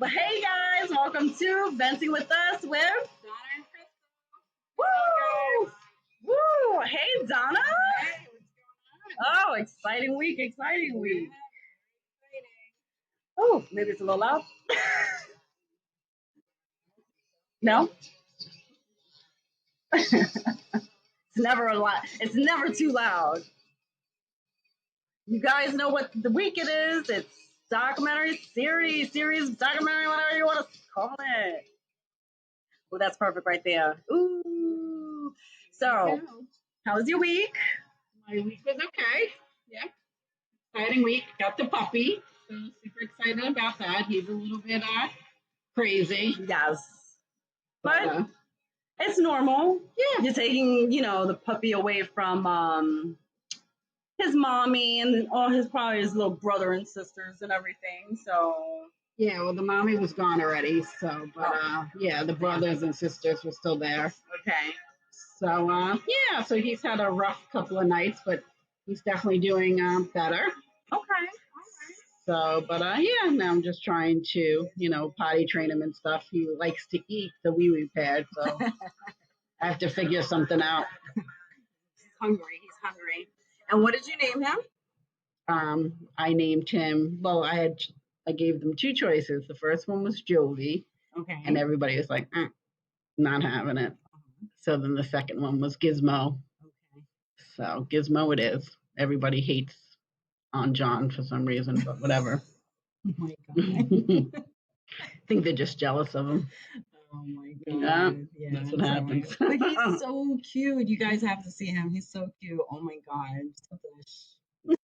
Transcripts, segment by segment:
But hey guys, welcome to Venting with Us with Donna and Woo! Woo! Hey Donna! Hey, what's going on? Oh, exciting week, exciting week. Exciting. Oh, maybe it's a little loud. No? It's never a lot. It's never too loud. You guys know what the week it is. It's documentary series, documentary, whatever you want to call it. Well, that's perfect right there. Ooh. So, how was your week? My week was okay. Yeah. Exciting week. Got the puppy. So super excited about that. He's a little bit crazy. Yes. But uh, it's normal. yeah. You're taking, the puppy away from his mommy and all his probably his little brother and sisters and everything. So Yeah, well the mommy was gone already, so but yeah, the brothers and sisters were still there. okay. So yeah, so he's had a rough couple of nights, but he's definitely doing better. Okay. So, but yeah, now I'm just trying to, potty train him and stuff. He likes to eat the wee wee pad, so I have to figure something out. He's hungry. He's hungry. And what did you name him? I named him. Well, I gave them two choices. The first one was Jovi, Okay. and everybody was like, not having it. So then the second one was Gizmo. Okay. So Gizmo it is. Everybody hates on John for some reason, but whatever. Oh my god. I think they're just jealous of him. Oh my god. Yeah, that's what happens. But he's so cute. You guys have to see him. He's so cute. Oh my god.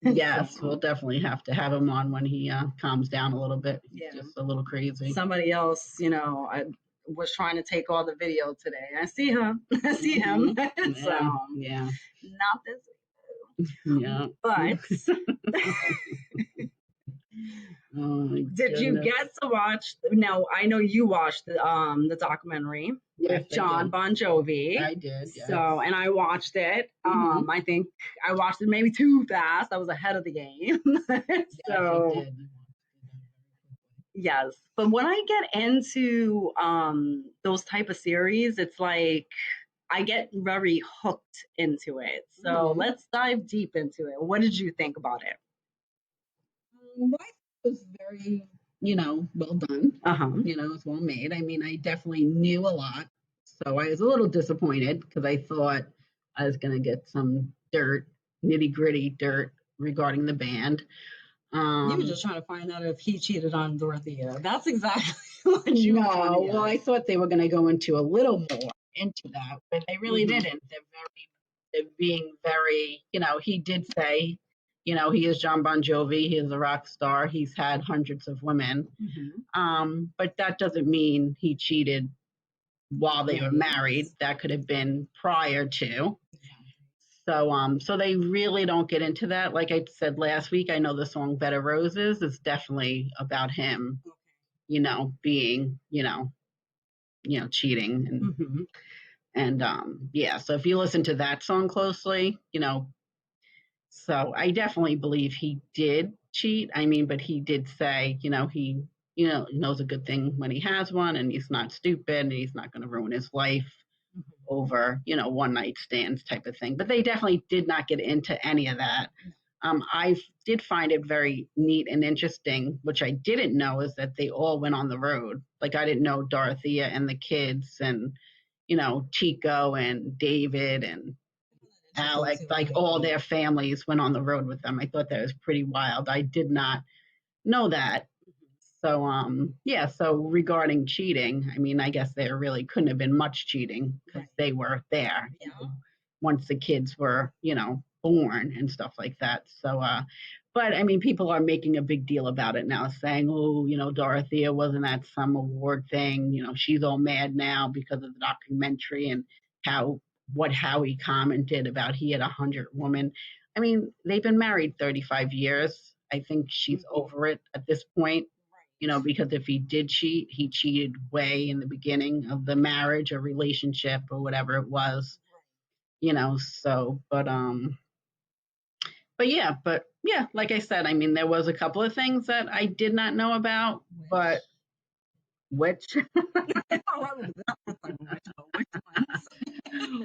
Yes, we'll definitely have to have him on when he calms down a little bit. He's Yeah. just a little crazy. Somebody else, I was trying to take all the video today. I see her. I see him. So Yeah. not this week. Yeah. But Oh my did you goodness. get to watch? No, I know you watched the documentary Yes, with John Bon Jovi. I did. Yes. So, and I watched it. Mhm. I think I watched it maybe too fast. I was ahead of the game. So Yes, you did. yes, but when I get into those type of series, it's like I get very hooked into it. So Mhm. let's dive deep into it. What did you think about it? Well, I thought it was very, well done. Uh-huh. It's well made. I mean, I definitely knew a lot. So I was a little disappointed because I thought I was going to get some dirt, nitty gritty dirt regarding the band. You were just trying to find out if he cheated on Dorothea. That's exactly what you were trying to get. Well, I thought they were going to go into a little more into that, but they really didn't. They're being very, he did say, he is John Bon Jovi. He is a rock star. He's had hundreds of women. But that doesn't mean he cheated while they were married. That could have been prior to. So they really don't get into that. Like I said last week, I know the song Bed of Roses is definitely about him, being, cheating and yeah. So if you listen to that song closely, so I definitely believe he did cheat. I mean, but he did say, he knows a good thing when he has one, and he's not stupid, and he's not going to ruin his life over, one night stands type of thing. But they definitely did not get into any of that. I did find it very neat and interesting, which I didn't know, is that they all went on the road. Like I didn't know Dorothea and the kids and, Chico and David and Alex, like all their families went on the road with them. I thought that was pretty wild. I did not know that. So yeah, so regarding cheating, I mean, I guess there really couldn't have been much cheating because they were there, once the kids were, born and stuff like that. So but I mean, people are making a big deal about it now, saying, oh, Dorothea wasn't at some award thing, she's all mad now because of the documentary and what Howie commented about he had 100 women. I mean, they've been married 35 years. I think she's over it at this point, because if he did cheat, he cheated way in the beginning of the marriage or relationship or whatever it was, so, but yeah, like I said, I mean, there was a couple of things that I did not know about, but Which? Which ones?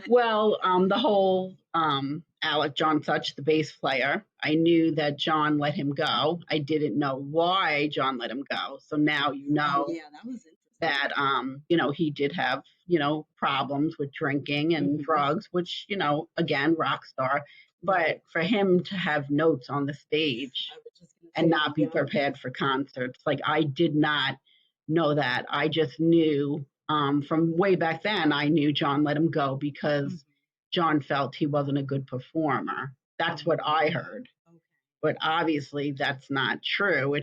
Well, the whole Alec John Such, the bass player, I knew that John let him go. I didn't know why John let him go. So now you know yeah, that was interesting. that he did have, problems with drinking and drugs, which, again, rock star. But for him to have notes on the stage and not be prepared for concerts, like I did not know that. I just knew from way back then, I knew John let him go because John felt he wasn't a good performer. That's what I heard. But obviously, that's not true.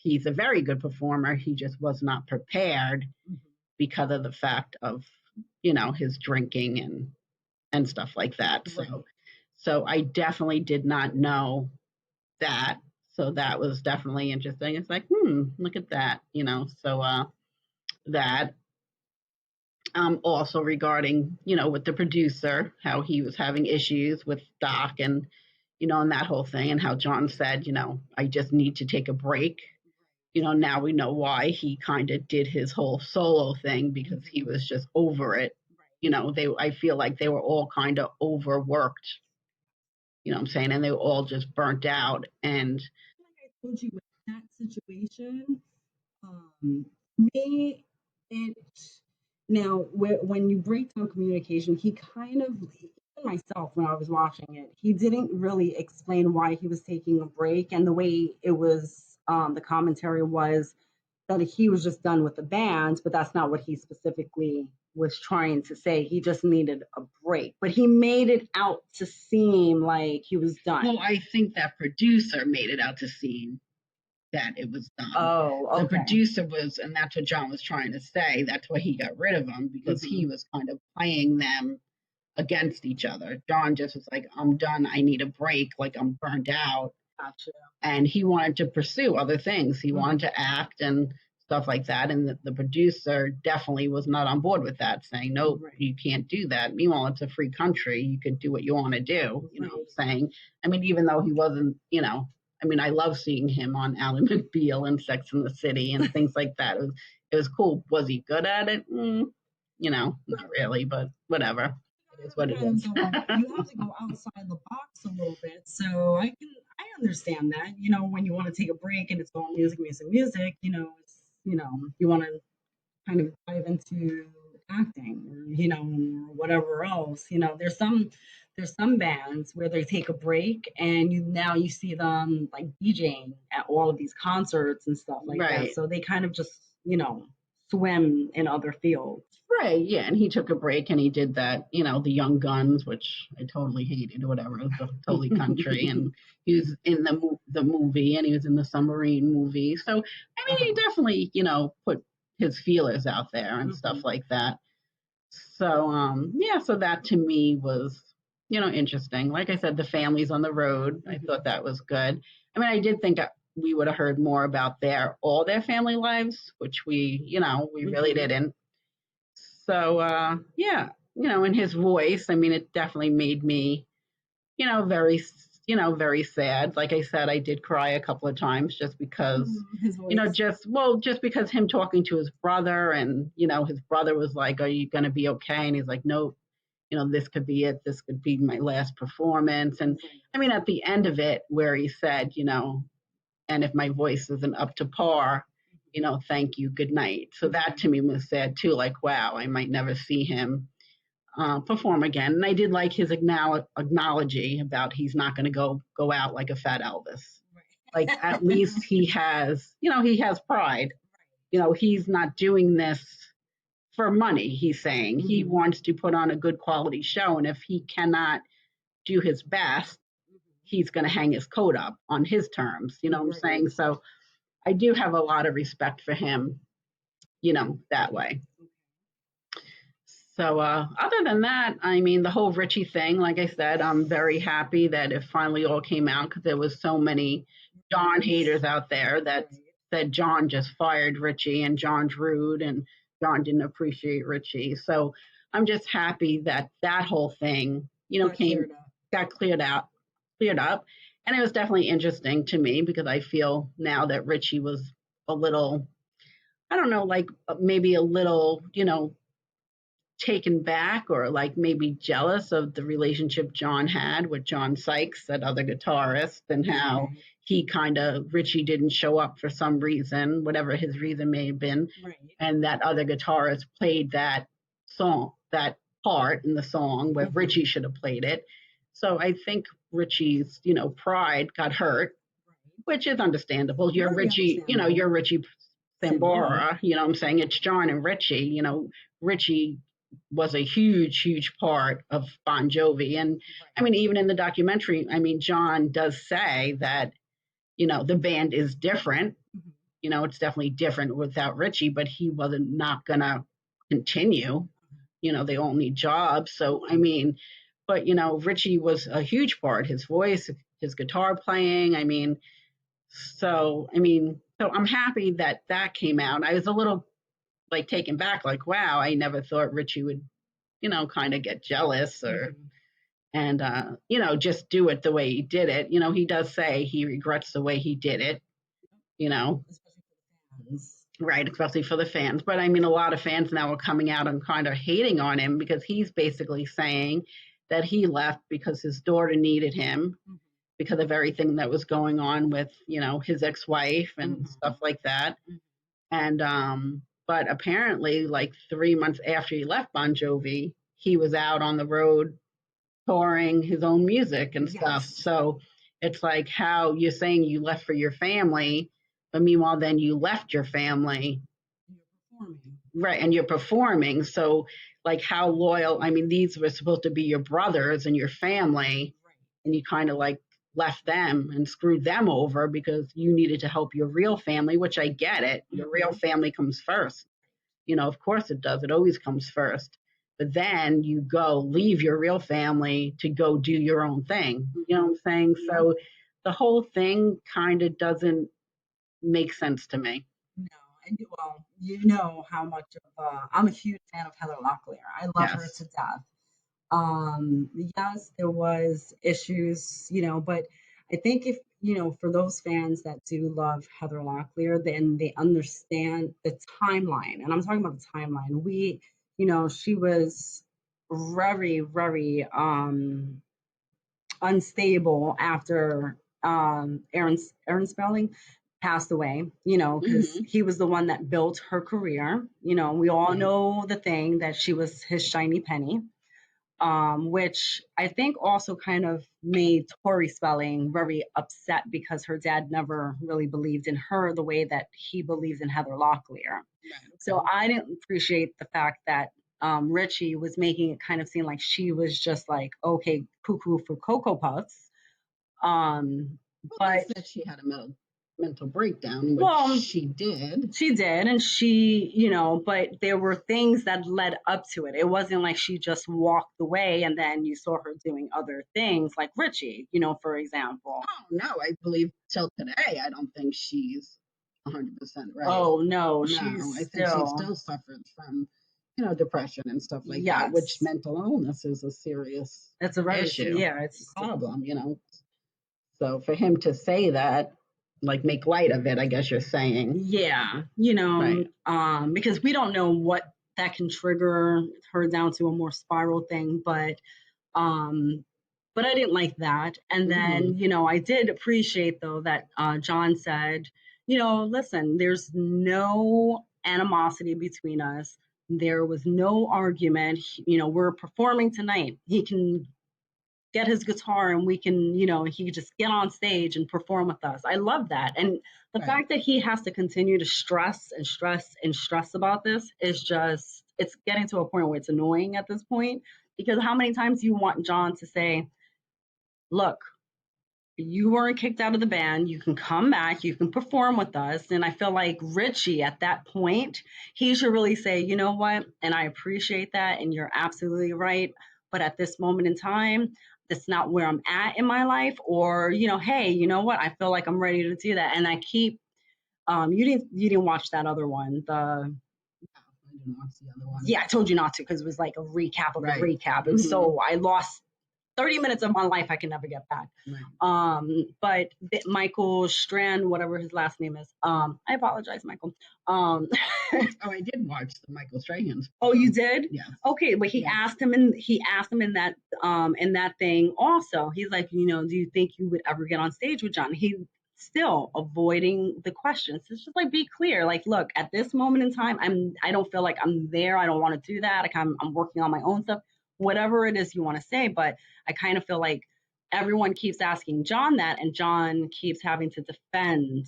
He's a very good performer. He just was not prepared because of the fact of his drinking and stuff like that. So I definitely did not know that. So that was definitely interesting. It's like, look at that, So that also regarding, with the producer, how he was having issues with Doc and that whole thing, and how John said, I just need to take a break. Now we know why he kind of did his whole solo thing because he was just over it. I feel like they were all kind of overworked. What I'm saying? And they were all just burnt out. And like I told you with that situation, me, it now when you break down communication, he kind of, even myself when I was watching it, he didn't really explain why he was taking a break, and the way it was, the commentary was that he was just done with the band, but that's not what he specifically was trying to say. He just needed a break, but he made it out to seem like he was done. Well, I think that producer made it out to seem that it was done. Oh, okay. The producer was, and that's what John was trying to say. That's why he got rid of him because he was kind of playing them against each other. John just was like, I'm done. I need a break. Like I'm burned out. Gotcha. And he wanted to pursue other things. He wanted to act and stuff like that. And the producer definitely was not on board with that, saying, no, you can't do that. Meanwhile, it's a free country. You could do what you want to do, what I'm saying. I mean, even though he wasn't, I love seeing him on Ally McBeal and Sex and the City and things like that. It was cool. Was he good at it? Not really, but whatever. It is what it is. You have to go outside the box a little bit. So I understand that. When you want to take a break and it's all music, it's you want to kind of dive into acting or whatever else. There's some bands where they take a break and you see them like DJing at all of these concerts and stuff like that. So they kind of just swim in other fields. Right, yeah, and he took a break and he did that, the Young Guns, which I totally hated, or whatever. It was totally country, and he was in the movie, and he was in the submarine movie. So, he definitely, put his feelers out there and stuff like that. So, so that to me was, interesting. Like I said, the families on the road, I thought that was good. I did think we would have heard more about all their family lives, which we really didn't. So, in his voice, it definitely made me, very, very sad. Like I said, I did cry a couple of times just because, His voice. just because him talking to his brother and, his brother was like, are you going to be okay? And he's like, nope, this could be it. This could be my last performance. And at the end of it, where he said, and if my voice isn't up to par, thank you, good night. So that to me was sad too. Like, wow, I might never see him perform again. And I did like his acknowledging about he's not going to go out like a fat Elvis. Like at least he has pride. He's not doing this for money. He's saying he wants to put on a good quality show, and if he cannot do his best, he's going to hang his coat up on his terms. What I'm saying? So I do have a lot of respect for him, that way. So other than that, the whole Richie thing, like I said, I'm very happy that it finally all came out because there was so many John haters out there that said John just fired Richie and John's rude and John didn't appreciate Richie. So I'm just happy that whole thing, got cleared up. And it was definitely interesting to me because I feel now that Richie was a little, I don't know, like maybe a little, taken back or like maybe jealous of the relationship John had with John Sykes, that other guitarist, and how he kind of, Richie didn't show up for some reason, whatever his reason may have been. Right. And that other guitarist played that song, that part in the song where Richie should have played it. So I think Richie's, pride got hurt, which is understandable. You're Richie, you're Richie Sambora, what I'm saying? It's John and Richie. Richie was a huge, huge part of Bon Jovi. And I mean, even in the documentary, I mean, John does say that, the band is different. It's definitely different without Richie, but he wasn't not gonna continue. They all need jobs. So I mean, but Richie was a huge part. His voice, his guitar playing. I mean, so I'm happy that that came out. I was a little like taken back, like, wow, I never thought Richie would, kind of get jealous or and just do it the way he did it. He does say he regrets the way he did it, right, especially for the fans. But I mean, a lot of fans now are coming out and kind of hating on him because he's basically saying that he left because his daughter needed him because of everything that was going on with, his ex-wife and stuff like that. And but apparently like 3 months after he left Bon Jovi, he was out on the road touring his own music and stuff. So it's like how you're saying you left for your family, but meanwhile then you left your family. You're performing. Right, and you're performing. So like how loyal, I mean, these were supposed to be your brothers and your family, and you kind of like left them and screwed them over because you needed to help your real family, which I get it. Your real family comes first. Of course it does. It always comes first. But then you leave your real family to go do your own thing. You know what I'm saying? So the whole thing kind of doesn't make sense to me. No, and well, how much of I'm a huge fan of Heather Locklear. I love her to death. Yes, there was issues, but I think if, for those fans that do love Heather Locklear, then they understand the timeline. And I'm talking about the timeline. She was very, very unstable after Aaron Spelling passed away, because he was the one that built her career. We all know the thing that she was his shiny penny. Which I think also kind of made Tori Spelling very upset because her dad never really believed in her the way that he believes in Heather Locklear. So I didn't appreciate the fact that Richie was making it kind of seem like she was just like, okay, cuckoo for Cocoa Puffs. But that she had a mental breakdown, which she did. She did, and she, but there were things that led up to it. It wasn't like she just walked away and then you saw her doing other things like Richie, for example. Oh, no, I believe till today, I don't think she's 100% right. Oh, no, I think she still suffers from, depression and stuff like that, which mental illness is a serious issue. Yeah, it's a problem, So for him to say that, like make light of it, I guess you're saying. Yeah, because we don't know what that can trigger her down to a more spiral thing, but I didn't like that. And then, I did appreciate though that John said, listen, there's no animosity between us. There was no argument. We're performing tonight. He can get his guitar and we can, he could just get on stage and perform with us. I love that. And the fact that he has to continue to stress and stress and stress about this is just, it's getting to a point where it's annoying at this point, because how many times do you want John to say, look, you weren't kicked out of the band. You can come back. You can perform with us. And I feel like Richie at that point, he should really say, you know what? And I appreciate that. And you're absolutely right. But at this moment in time, that's not where I'm at in my life. Or, hey, you know what? I feel like I'm ready to do that. And I keep, you didn't watch that other one. I didn't watch the other one. Yeah, I told you not to because it was like a recap of a recap. And so I lost 30 minutes of my life I can never get back. Right. But Michael Strand, whatever his last name is, I apologize, Michael. Oh, I did watch the Michael Strahan's. Oh, you did? Yes. Okay, but he asked him in that thing also. He's like, do you think you would ever get on stage with John? He still avoiding the questions. It's just like, be clear. Like, look, at this moment in time, I don't feel like I'm there. I don't want to do that. Like, I'm working on my own stuff. Whatever it is you want to say, but I kind of feel like everyone keeps asking John that, and John keeps having to defend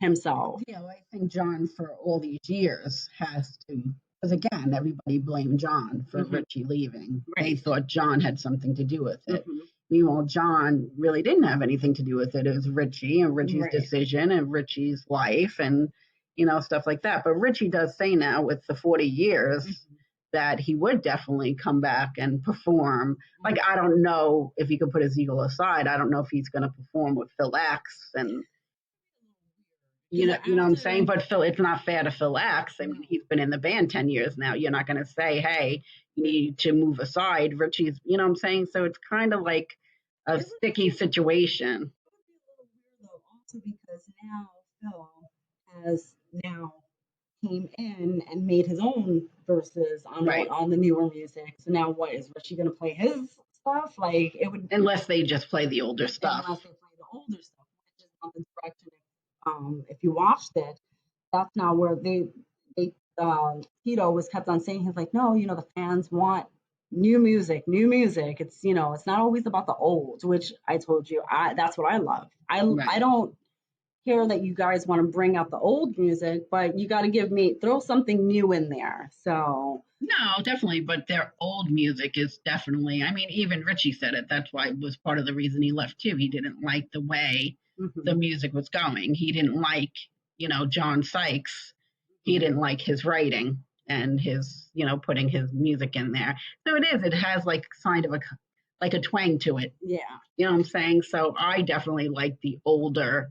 himself. Yeah, well, I think John for all these years has to, because again, everybody blamed John for Richie leaving. They thought John had something to do with it. Meanwhile, John really didn't have anything to do with it. It was Richie and Richie's decision and Richie's life and, stuff like that. But Richie does say now with the 40 years that he would definitely come back and perform. Like, I don't know if he could put his ego aside. I don't know if he's going to perform with Phil X and you know what I'm saying? But Phil, it's not fair to Phil X. I mean, he's been in the band 10 years now. You're not going to say, hey, you need to move aside. Richie's, you know what I'm saying? So it's kind of like a sticky situation. It would be a little weird though, also because now Phil has now came in and made his own verses on the newer music. So now what is Richie going to play his stuff? Like it would, unless they just play the older stuff. Unless they play the older stuff, which is not the direction. If you watched it, that's not where Tito was kept on saying. He's like, no, the fans want new music. It's it's not always about the old, which I told you, that's what I love. I don't care that you guys want to bring out the old music, but you got to throw something new in there. So no, definitely, but their old music is definitely, I mean, even Richie said it. That's why it was part of the reason he left too. He didn't like the way the music was going. He didn't like, John Sykes. He didn't like his writing and his, putting his music in there. So it has like kind of a twang to it. Yeah. You know what I'm saying? So I definitely like the older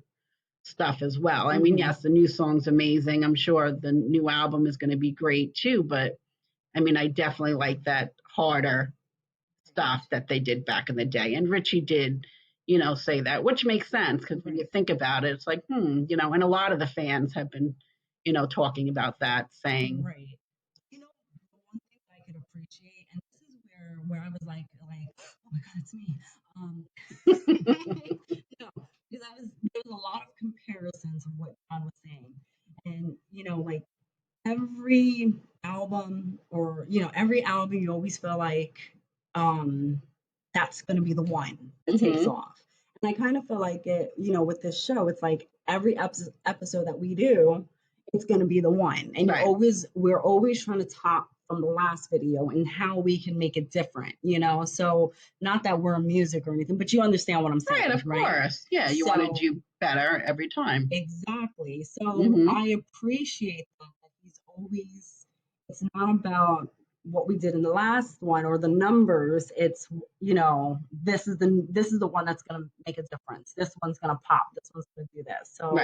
stuff as well. I mean, yes, the new song's amazing. I'm sure the new album is going to be great too, but I mean, I definitely like that harder stuff that they did back in the day. And Richie did, say that, which makes sense because when you think about it, it's like, and a lot of the fans have been, talking about that, saying. Right. The one thing that I could appreciate, and this is where I was like, oh my God, it's me. Because there was a lot of comparisons of what John was saying. And, like every album every album you always feel like that's going to be the one that takes off. And I kind of feel like it, with this show, it's like every episode that we do, it's going to be the one. And we're always trying to top from the last video and how we can make it different, So not that we're music or anything, but you understand what I'm saying. Right, of course. Yeah, you want to do better every time. Exactly. So I appreciate that he's always, it's not about what we did in the last one or the numbers. It's, this is the one that's going to make a difference. This one's going to pop. This one's going to do this. So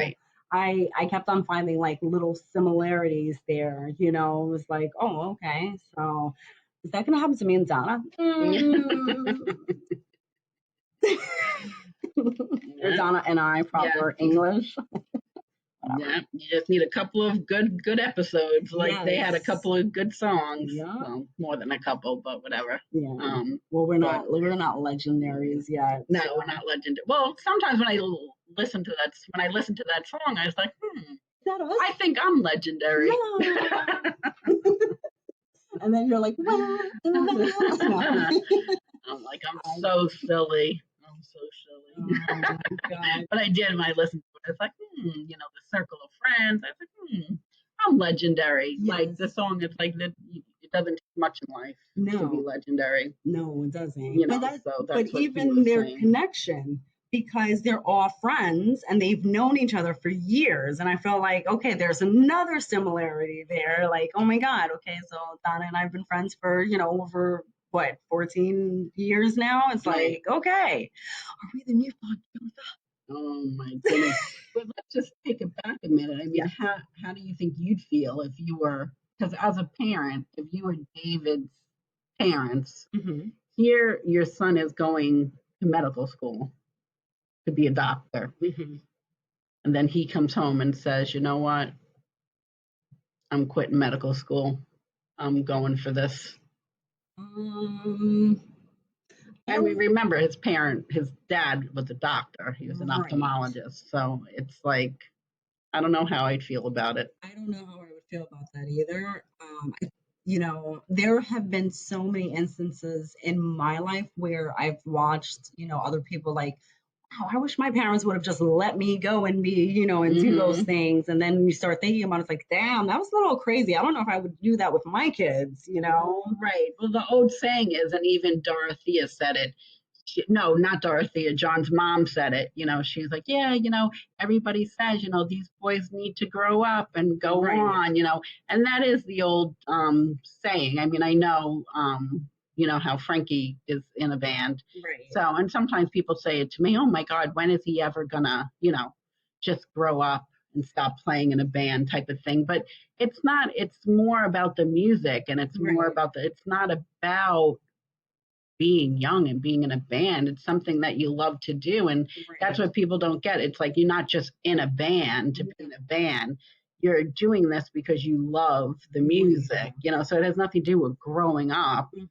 I kept on finding like little similarities there, it was like, oh, okay. So is that going to happen to me and Donna? Or Donna and I proper English. Yeah, you just need a couple of good episodes. Like they had a couple of good songs. Yeah. Well, more than a couple, but whatever. Yeah. Well, we're not legendaries yet. No, we're not legendary. Well, sometimes when I listen to that song, I was like, I think I'm legendary. Yeah. And then you're like, I'm like, I'm so silly. Oh my God. But I did when I listened to it. It's like, the circle of friends. I was like, I'm legendary. Yes. Like the song, it's like that. It doesn't take much in life to be legendary. No, it doesn't. But what even their connection, because they're all friends and they've known each other for years. And I feel like, okay, there's another similarity there. Like, oh my God, okay, so Donna and I have been friends for, over 14 years now? It's like, okay, are we the new podcast? Oh my goodness. But let's just take it back a minute. I mean, how do you think you'd feel if you were, because as a parent, if you were David's parents, here your son is going to medical school to be a doctor. Mm-hmm. And then he comes home and says, you know what? I'm quitting medical school. I'm going for this. Um, I And we don't, remember his dad was a doctor. He was an right. ophthalmologist. So it's like, I don't know how I'd feel about it. I don't know how I would feel about that either. There have been so many instances in my life where I've watched, other people like, wow, I wish my parents would have just let me go and be, and do those Mm-hmm. things. And then you start thinking about it, it's like, damn, that was a little crazy. I don't know if I would do that with my kids. Right. Well, the old saying is, and even Dorothea said it. No, not Dorothea. John's mom said it. She's like, yeah, everybody says, these boys need to grow up and go Right, on, and that is the old saying. I mean, I know, how Frankie is in a band. right, So, and sometimes people say it to me, oh my God, when is he ever gonna, just grow up and stop playing in a band type of thing? But it's not, it's more about the music, and it's more right, about it's not about being young and being in a band. It's something that you love to do. And that's right. what people don't get. It's like you're not just in a band to be in a band. You're doing this because you love the music, so it has nothing to do with growing up. Mhm.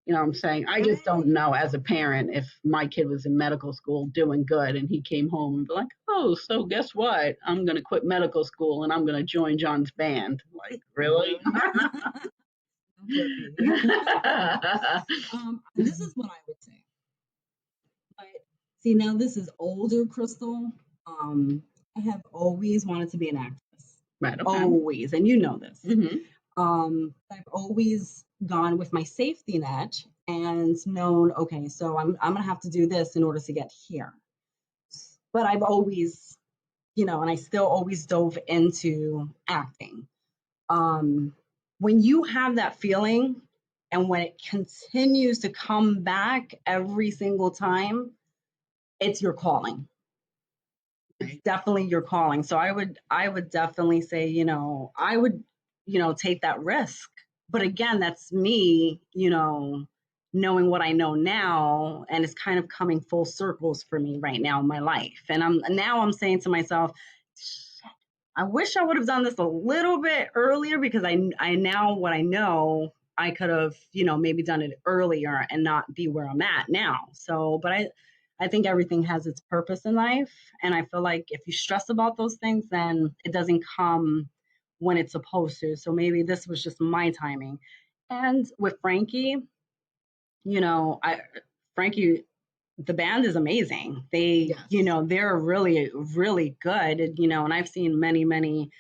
What I'm saying? I just I, don't know as a parent if my kid was in medical school doing good and he came home and be like, oh, so guess what? I'm going to quit medical school and I'm going to join John's band. Like, really? could be. This is what I would say. But see, now this is older Crystal. Um, I have always wanted to be an actress. Right. Okay. Always, and you know this. Mm-hmm. I've always gone with my safety net and known, okay, so I'm gonna have to do this in order to get here. But I've always, and I still always dove into acting. Um, when you have that feeling and when it continues to come back every single time, it's your calling. It's Right. definitely your calling. So I would definitely say, I would, take that risk. But again, that's me, knowing what I know now, and it's kind of coming full circles for me right now in my life. And I'm saying to myself, shit, I wish I would have done this a little bit earlier, because I now what I know, I could have, maybe done it earlier and not be where I'm at now. So, but I think everything has its purpose in life. And I feel like if you stress about those things, then it doesn't come when it's supposed to. So maybe this was just my timing. And with Frankie, I Frankie, the band is amazing. They, Yes. they're really, really good, and I've seen many, many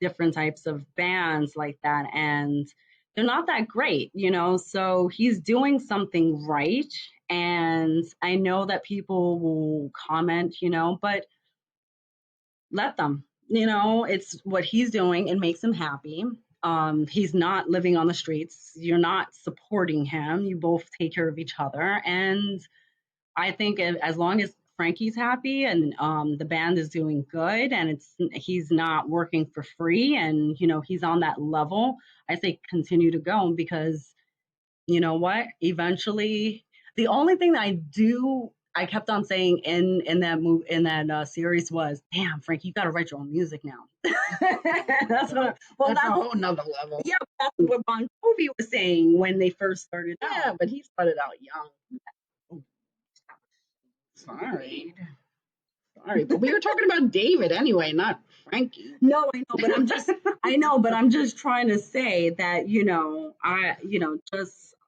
different types of bands like that, and they're not that great. So he's doing something right. And I know that people will comment, but let them. It's what he's doing. It makes him happy. He's not living on the streets. You're not supporting him. You both take care of each other. And I think as long as Frankie's happy, and the band is doing good, and he's not working for free, and he's on that level, I say continue to go, because you know what? Eventually, the only thing that I kept on saying in that series was, "Damn, Frankie, you got to write your own music now." That's what. Well, That's a that's whole nother level. yeah. That's what Bon Jovi was saying when they first started Yeah, out. but he started out young. Sorry. Sorry. But we were talking about David anyway, not Frankie. No, I know, but I'm just trying to say that,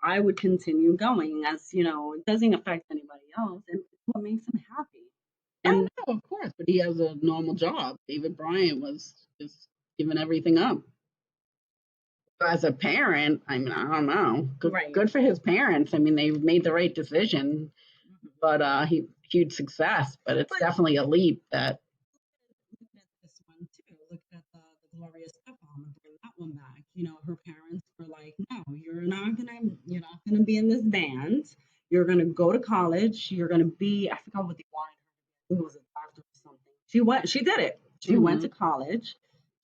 I would continue going, as, it doesn't affect anybody else, and it's what makes them happy. Oh And no, of course. But he has a normal job. David Bryant was just giving everything up. As a parent, I mean, I don't know. right. Good for his parents. I mean, they made the right decision, Mhm. but he huge success. But it's But definitely a leap that. look at this one too. Look at the Gloria Stefan, and bring that one back. Her parents were like, "No, you're not gonna be in this band. You're gonna go to college. You're gonna be." I forgot what they wanted her to be. I think it was a doctor or something. She did it. She went Mm-hmm. to college.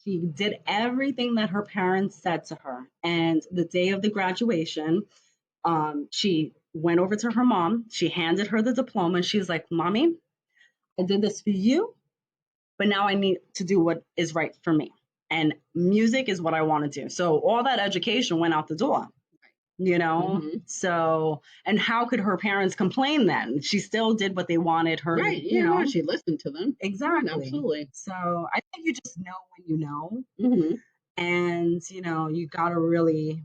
She did everything that her parents said to her. And the day of the graduation, She went over to her mom. She handed her the diploma, and she's like, "Mommy, I did this for you, but now I need to do what is right for me. And music is what I want to do." So all that education went out the door, So, and how could her parents complain then? She still did what they wanted her Right. to, Yeah, she listened to them. Exactly. Right, absolutely. So I think you just know when you know. Mm-hmm. And, you got to really,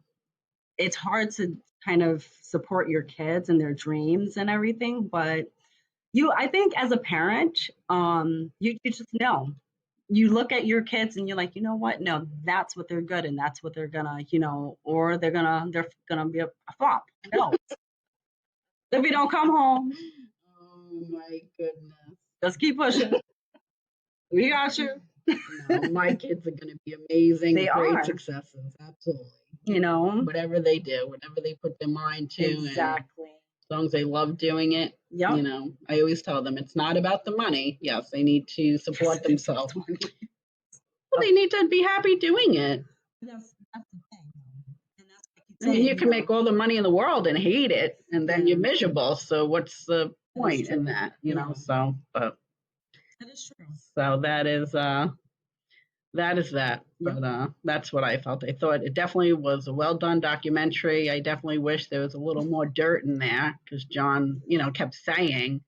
it's hard to kind of support your kids and their dreams and everything, but I think as a parent, you just know. You look at your kids and you're like, you know what? No, that's what they're good and that's what they're gonna, or they're gonna be a flop. No. If you don't come home, Oh my goodness. just keep pushing. We got you. No, my kids are gonna be amazing, They great are. successes. Absolutely. Whatever they do, whatever they put their mind to, exactly. As long as they love doing it, Yep. I always tell them it's not about the money. Yes, they need to support themselves. Well, they need to be happy doing it. That's the thing. And that's what I mean, you can make all the money in the world and hate it, and then you're miserable. So what's the point in that? So, but that is true. So that is that. Yep. But that's what I felt. I thought it definitely was a well done documentary. I definitely wish there was a little more dirt in there because John, kept saying,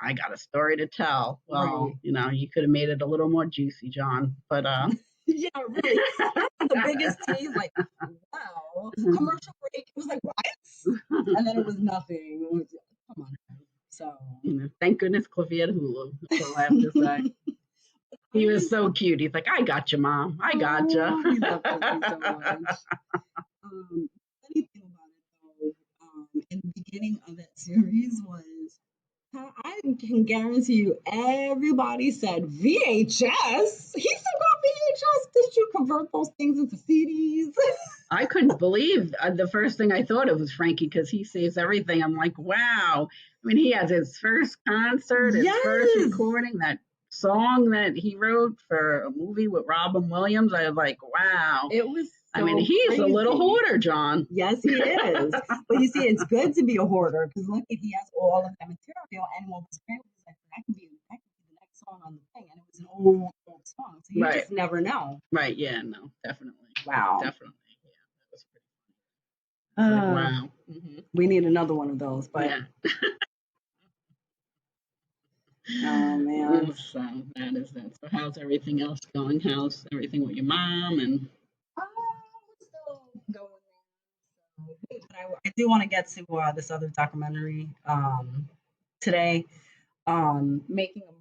"I got a story to tell." Well, Right. You could have made it a little more juicy, John. But yeah, really. The biggest tease, like, wow. Commercial break. It was like, what? And then it was nothing. It was, come on. So thank goodness Cliffy had Hulu. That's all I have to say. He was so cute. He's like, "I got you, Mom. I got you." We love Cliffy so much. Funny thing about it though, in the beginning of that series was how I can guarantee you everybody said VHS. He still got VHS. Did you convert those things into CDs? I couldn't believe the first thing I thought of was Frankie because he saves everything. I'm like, wow. I mean, he has his first concert, his first recording, that song that he wrote for a movie with Robin Williams. I was like, wow. It was I mean, he's crazy. A little hoarder, John. Yes, he is. But you see, it's good to be a hoarder because look at he has all of that material. And what was great was like that could be the next song on the thing, and it was an old song, so you just never know. Right? Yeah. No. Definitely. Wow. Definitely. Yeah. That was pretty funny. Wow. We need another one of those, but. Yeah. Oh man. So that is that. So how's everything else going? How's everything with your mom and? We're still going there. So, but I do want to get to this other documentary today, Making a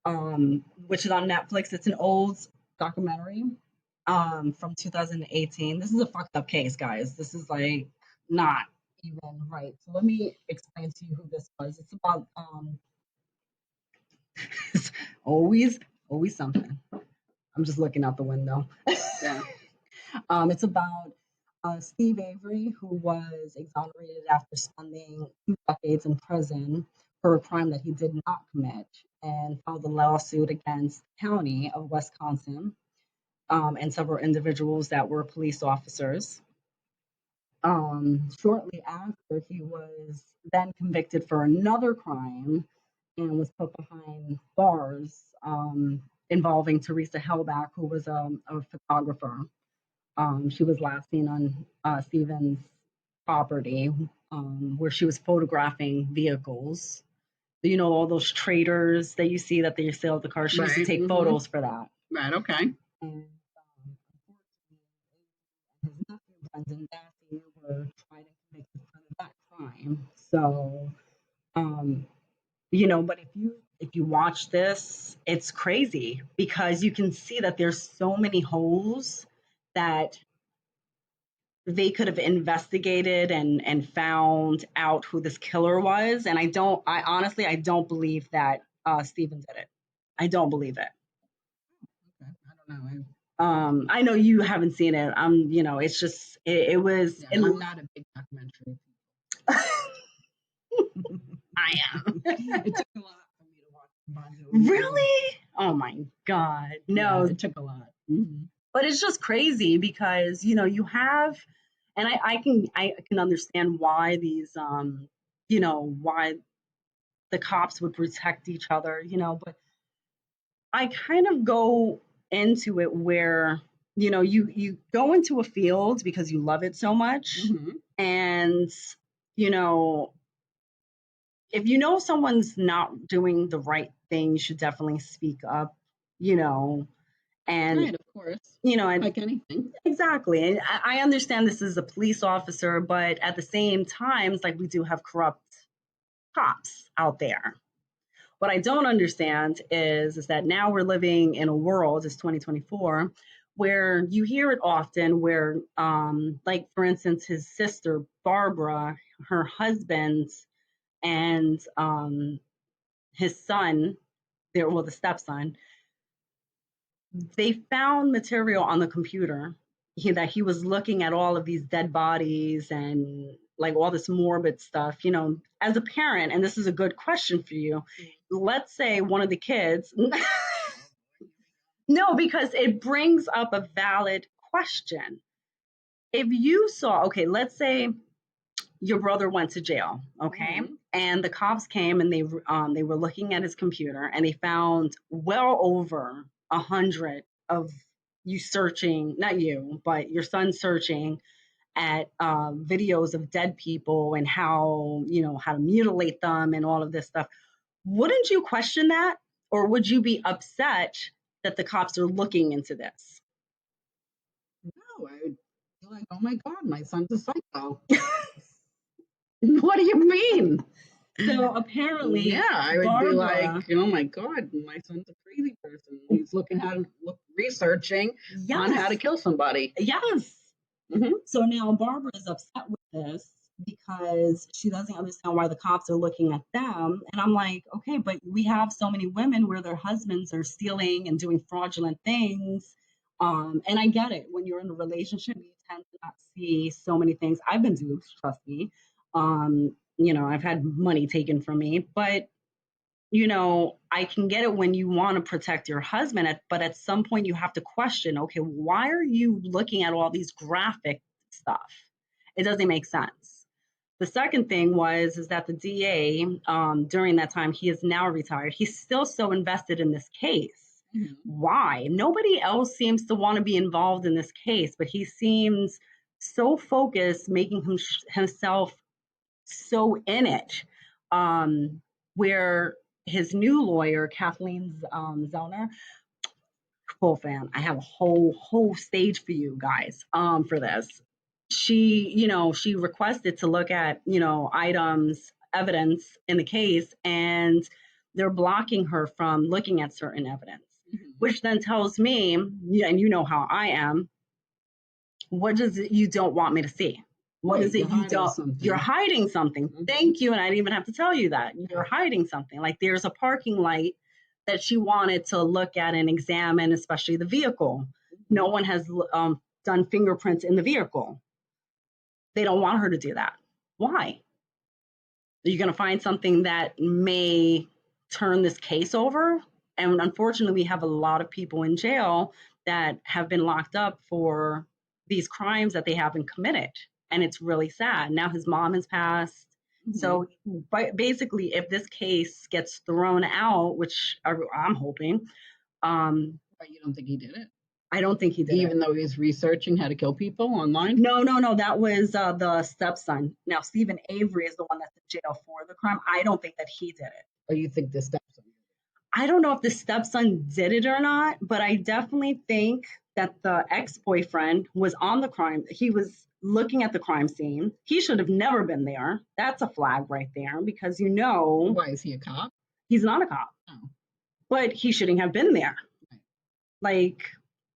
Murderer, which is on Netflix. It's an old documentary from 2018. This is a fucked up case, guys. This is like not even right. So let me explain to you who this was. It's about always something. I'm just looking out the window. Yeah. It's about Steve Avery, who was exonerated after spending 2 decades in prison for a crime that he did not commit, and filed a lawsuit against the county of Wisconsin and several individuals that were police officers. Shortly after, he was then convicted for another crime and was put behind bars involving Teresa Hellback, who was a photographer. She was last seen on Stephen's property where she was photographing vehicles. All those traders that you see that they sell the cars. She used to take photos for that. Right. Okay. And unfortunately, his nephew Brendan Daffy were tried and convicted for that crime. So, but if you watch this, it's crazy because you can see that there's so many holes that they could have investigated and found out who this killer was. And I honestly, I don't believe that Stephen did it. I don't believe it. Okay. I don't know. I know you haven't seen it. It's just, it was. Yeah, I'm not a big documentary. I am. It took a lot for me to watch Bon Jovi. Really? Oh my God. No. Yeah, it took a lot. But it's just crazy because, you have And I can understand why these why the cops would protect each other, but I kind of go into it where, you go into a field because you love it so much. Mm-hmm. And, you know, if you know someone's not doing the right thing, you should definitely speak up, and, Right, of course. and Like anything. exactly. And I understand this is a police officer, but at the same time, it's like we do have corrupt cops out there. What I don't understand is that now we're living in a world, it's 2024, where you hear it often where, like, for instance, his sister, Barbara, her husband, and his son, the stepson, they found material on the computer that he was looking at all of these dead bodies and like all this morbid stuff. As a parent, and this is a good question for you, let's say one of the kids, no, because it brings up a valid question. If you saw, okay, let's say your brother went to jail, okay, and the cops came and they were looking at his computer and they found well over 100 of you searching, not you, but your son searching at videos of dead people and how to mutilate them and all of this stuff. Wouldn't you question that, or would you be upset that the cops are looking into this? No, I would be like, oh my God, my son's a psycho. What do you mean? So apparently, Yeah, I would be Barbara, like, oh my God, my son's a crazy person. He's researching on how to yes, kill somebody. yes. Hmm. So now Barbara is upset with this because she doesn't understand why the cops are looking at them. And I'm like, okay, but we have so many women where their husbands are stealing and doing fraudulent things. And I get it. When you're in a relationship, you tend to not see so many things. I've been duped, trust me. I've had money taken from me, but I can get it when you want to protect your husband, but at some point you have to question, okay, why are you looking at all these graphic stuff? It doesn't make sense. The second thing is that the DA, during that time, he is now retired. He's still so invested in this case. Mm-hmm. Why? Nobody else seems to want to be involved in this case, but he seems so focused, making himself so in it, where his new lawyer, Kathleen Zellner, full fan. I have a whole stage for you guys for this. She requested to look at items, evidence in the case, and they're blocking her from looking at certain evidence, which then tells me, and you know how I am, what is it you don't want me to see? What is it you don't? You're hiding something. Mm-hmm. Thank you. And I didn't even have to tell you that. You're hiding something. Like there's a parking light that she wanted to look at and examine, especially the vehicle. No one has done fingerprints in the vehicle. They don't want her to do that. Why? Are you going to find something that may turn this case over? And unfortunately, we have a lot of people in jail that have been locked up for these crimes that they haven't committed. And it's really sad. Now his mom has passed. Mm-hmm. So basically, if this case gets thrown out, which I'm hoping. But you don't think he did it? I don't think he did Even though he was researching how to kill people online? No. That was the stepson. Now, Stephen Avery is the one that's in jail for the crime. I don't think that he did it. Or you think the stepson? I don't know if the stepson did it or not, but I definitely think that the ex-boyfriend was on the crime. He was looking at the crime scene. He should have never been there. That's a flag right there because Why, is he a cop? He's not a cop. Oh. But he shouldn't have been there. Right. Like,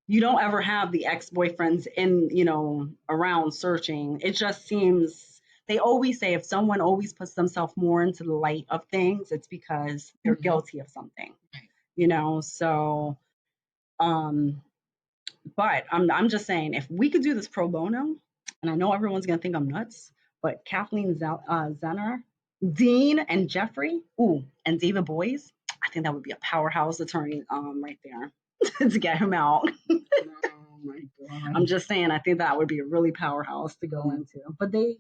you don't ever have the ex-boyfriends around searching. It just seems, they always say if someone always puts themselves more into the light of things, it's because they're mm-hmm. guilty of something. Right. So but I'm just saying, if we could do this pro bono, and I know everyone's gonna think I'm nuts, but Kathleen Zenner, Dean and Jeffrey, and David Boyes, I think that would be a powerhouse attorney right there to get him out. Oh my God. I'm just saying, I think that would be a really powerhouse to go into. But they,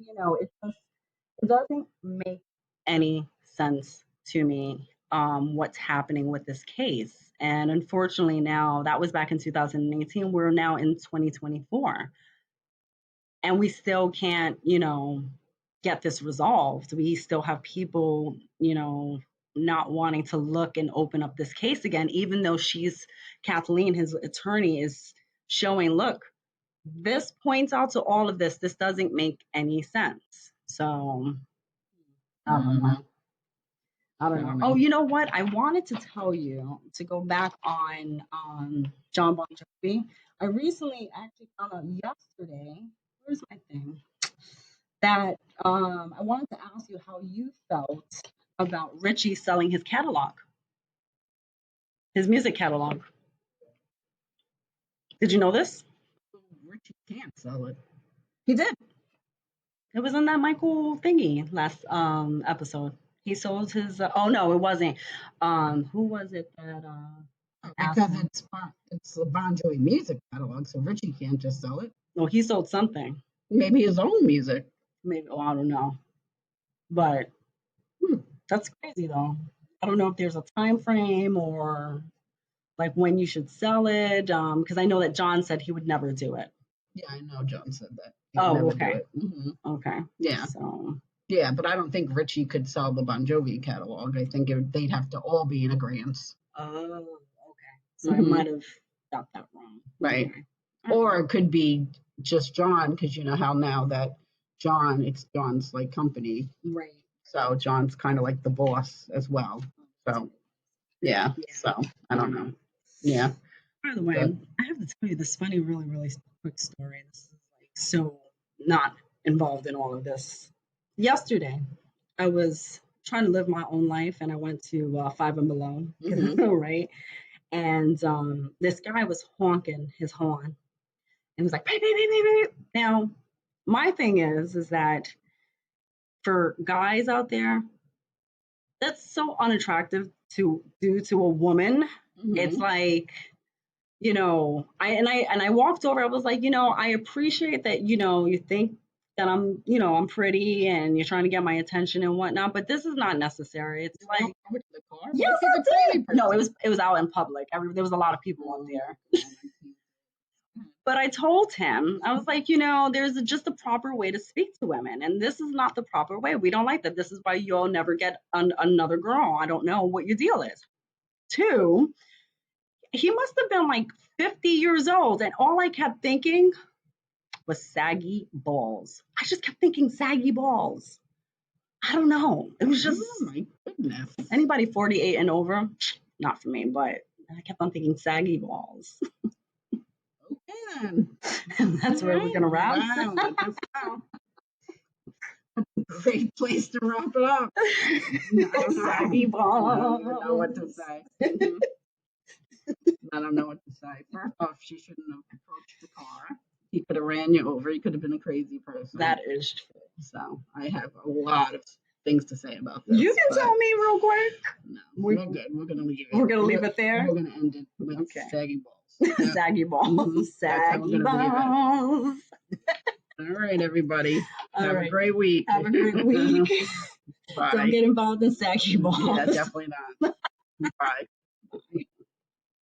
it doesn't make any sense to me what's happening with this case. And unfortunately, now that was back in 2018. We're now in 2024, and we still can't, get this resolved. We still have people, not wanting to look and open up this case again, even though Kathleen, his attorney, is showing, look, this points out to all of this. This doesn't make any sense. So I don't know. I don't know. Oh, you know what? I wanted to tell you to go back on John Bon Jovi. I recently actually found out yesterday. Where's my thing? That I wanted to ask you how you felt about Richie selling his catalog, his music catalog. Did you know this? Richie can't sell it. He did. It was on that Michael thingy last episode. He sold his. Oh no, it wasn't. Who was it that? Because it's a Bon Jovi music catalog, so Richie can't just sell it. Well, he sold something. Maybe his own music. Maybe. Oh, I don't know. But that's crazy though. I don't know if there's a time frame or like when you should sell it. Because I know that John said he would never do it. Yeah, I know John said that. Oh, okay. Okay. Yeah. So. Yeah, but I don't think Richie could sell the Bon Jovi catalog. I think they'd have to all be in agreement. Oh, okay. So I might have got that wrong. Right. Okay. Or it could be just John, because you know how now that it's John's like company. Right. So John's kind of like the boss as well. So yeah. So I don't know. Yeah. By the way, I have to tell you this funny, really, really quick story. This is like so not involved in all of this. Yesterday, I was trying to live my own life, and I went to Five and Below, right? And this guy was honking his horn, and he was like, beep, beep, beep, beep, beep. Now, my thing is that for guys out there, that's so unattractive to do to a woman. It's like, I walked over. I was like, I appreciate that, you think that I'm pretty and you're trying to get my attention and whatnot, but this is not necessary. It's like, over to the car? yes, I did. No, it was out in public. There was a lot of people out there. But I told him, I was like, there's just a proper way to speak to women, and this is not the proper way. We don't like that. This is why you'll never get another girl. I don't know what your deal is. 2, he must have been like 50 years old, and all I kept thinking was saggy balls. I just kept thinking saggy balls. I don't know. It was just, oh my goodness. Anybody 48 and over, not for me, but I kept on thinking saggy balls. Okay then. And that's where we're going to wrap. Wow, great place to wrap it up. Saggy balls. I don't even know what to say. I don't know what to say. First off, she shouldn't have approached the car. He could have ran you over. He could have been a crazy person. That is true. So I have a lot of things to say about this. You can tell me real quick. No, we're good. We're going to leave it. We're going to leave it there? We're going to end it with saggy balls. Yeah. Saggy balls. Saggy balls. All right, everybody. Have a great week. Have a great week. Bye. Don't get involved in saggy balls. Yeah, definitely not. Bye.